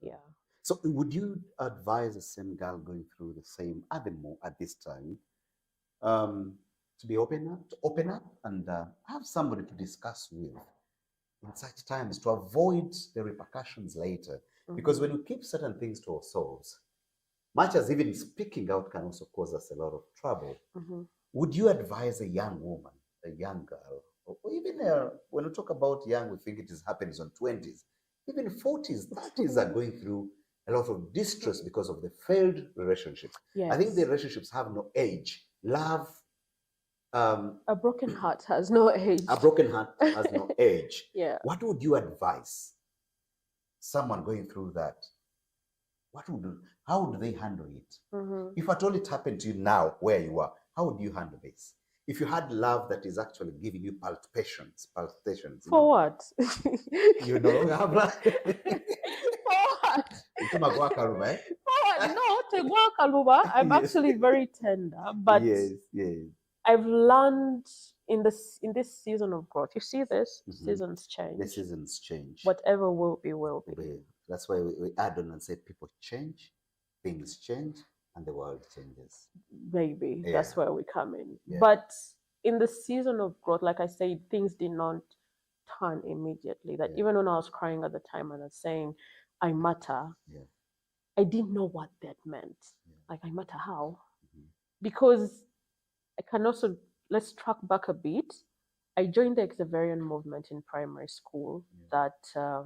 Yeah. So would you advise the same girl going through the same at at this time, um, to be open up and have somebody to discuss with in such times to avoid the repercussions later? Because when we keep certain things to ourselves, much as even speaking out can also cause us a lot of trouble, would you advise a young woman, a young girl, or even when we talk about young, we think it is happens on 20s, even 40s, 30s are going through a lot of distress because of the failed relationships. I think the Yes. relationships have no age. Love, A broken heart has no a age. broken heart has no age. Yeah. What would you advise someone going through that? How would they handle it? If at all it happened to you now where you are, how would you handle this? If you had love that is actually giving you palpitations, For what? you no longer have love. For what? Utuma kwa karuba, eh? For what? No, Tegwa Kaluba, I'm Yes, actually very tender, but yes, yes. I've learned in this season of growth. You see this? Seasons The change. seasons change. Whatever will be, will be. That's why we add on and say people change, things change, and the world changes. Maybe Yeah, that's where we come in. yeah, But in the season of growth, like I said, things did not turn immediately. That yeah, even when I was crying at the time and I was saying, I matter, yeah, I didn't know what that meant. yeah. Like, I matter how? Mhm. Because I can also, let's track back a bit. I joined the Xaverian movement in primary school Yeah, that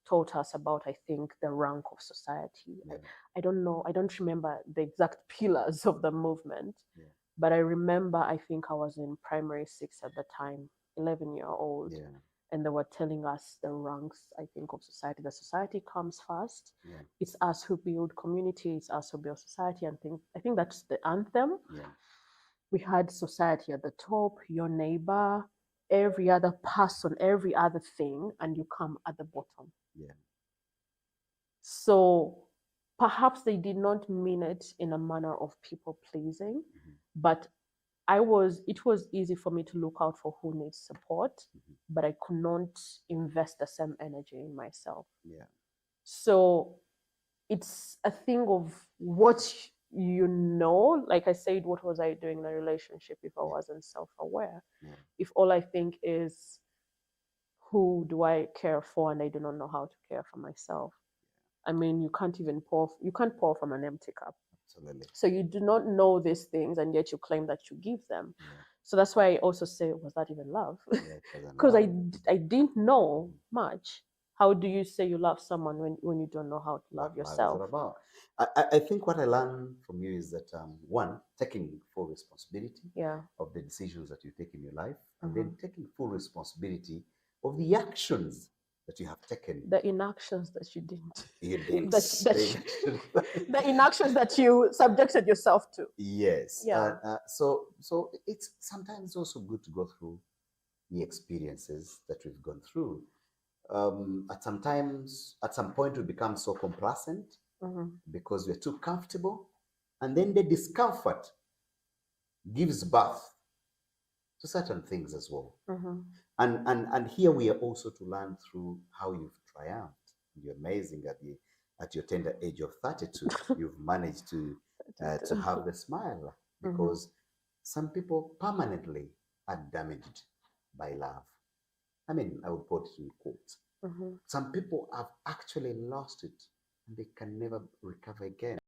taught us about, I think, the rank of society. yeah, I don't know, I don't remember the exact pillars of the movement, yeah, but I remember, I think I was in primary six at the time, 11-year-old, yeah, and they were telling us the ranks, I think, of society. The society comes first. yeah, It's us who build community, it's us who build society, and I think that's the anthem. yeah, We had society at the top, your neighbor, every other person, every other thing, and you come at the bottom. yeah, So perhaps they did not mean it in a manner of people pleasing, mhm, but it was easy for me to look out for who needs support, mhm, but I could not invest the same energy in myself. yeah, So it's a thing of what like I said, what was I doing in a relationship if I yeah, wasn't self-aware? yeah, If all I think is who do I care for and I do not know how to care for myself. I mean, you can't pour from an empty cup. absolutely. So you do not know these things and yet you claim that you give them. Yeah, So that's why I also say, was that even love? yeah, it wasn't Because love. I didn't know Mhm. much. How do you say you love someone when you don't know how to love What love is yourself? all about. I think what I learned from you is that one, taking full responsibility Yeah. of the decisions that you take in your life, and Mm-hmm. then taking full responsibility of the actions that you have taken. The inactions that you didn't, You didn't. the inactions that you subjected yourself to. Yes. Yeah. So it's sometimes also good to go through the experiences that we've gone through. At some point, we become so complacent Mm-hmm. because we're too comfortable, and then the discomfort gives birth to certain things as well. Mm-hmm. And here we are also to learn through how you've triumphed. You're amazing at your tender age of 32. You've managed to have the smile Mm-hmm. because some people permanently are damaged by love. I mean, I would put it in quotes. Mm-hmm. Some people have actually lost it and they can never recover again.